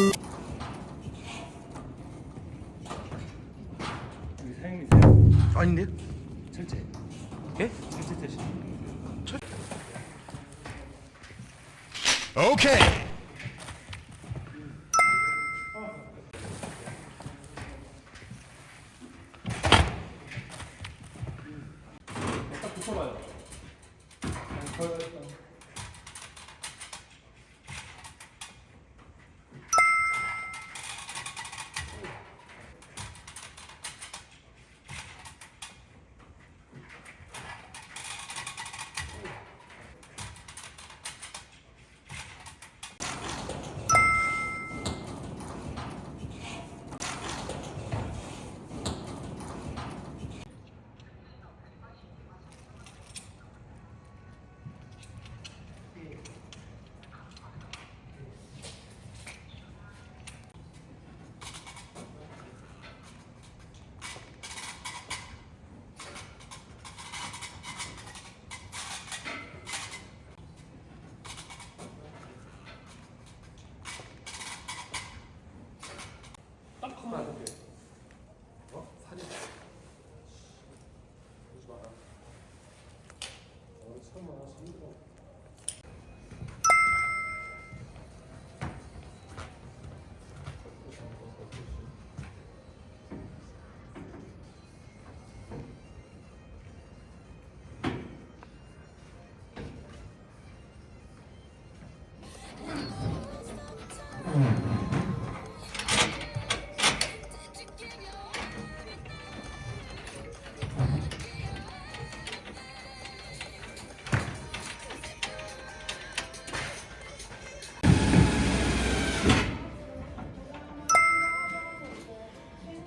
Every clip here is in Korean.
여기 사장님이세요? 아닌데? 철제. 예? 철제 대신. 오케이. 딱 붙여봐요. 딱 하면 안 돼. 살이. 보지 마라. 설마 힘들어.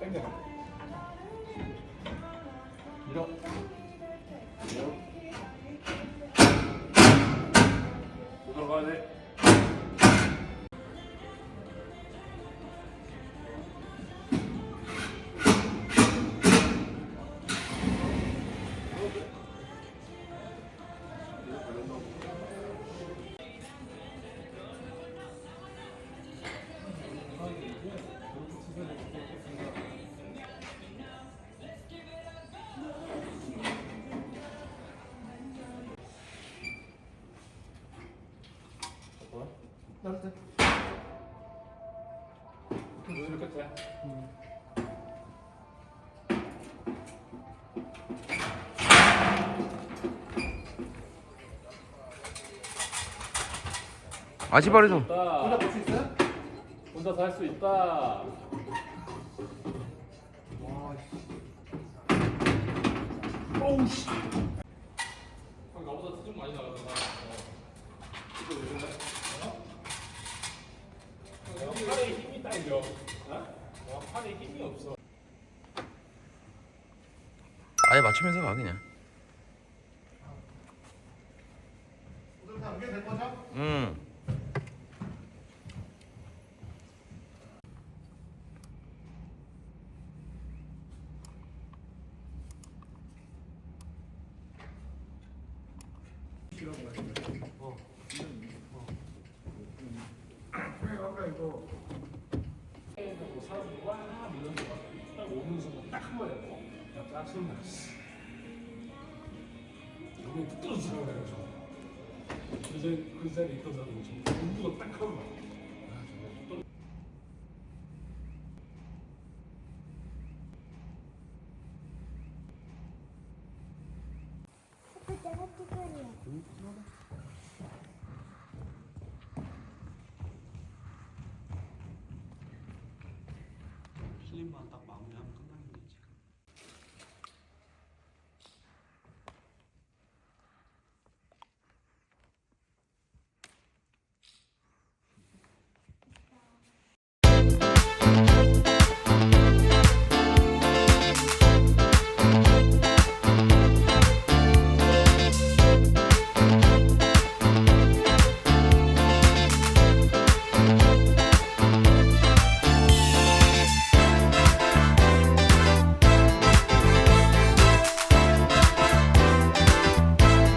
당겨. 밀어. 밀어. 들어가야 돼. 나한테. 무슨 끝에? 아지바리 좀. 혼자 볼 수 있어요? 혼자서 할 수 있다. 와, 어우 씨. 형 나보다 수준 많이 나가잖아. 이거 왜 그래? 팔에 힘이 딸려. 어? 팔에 힘이 없어. 아예 맞추면서 가 그냥. 오늘 다 연결될 거죠? 아까 이거 사람이 와 이런 거딱 오는 순간 딱 한 번에 뭐 짜증나. 눈이 뚝 떨어지는 거예요. 그 자리에 있던 사람이 전부 딱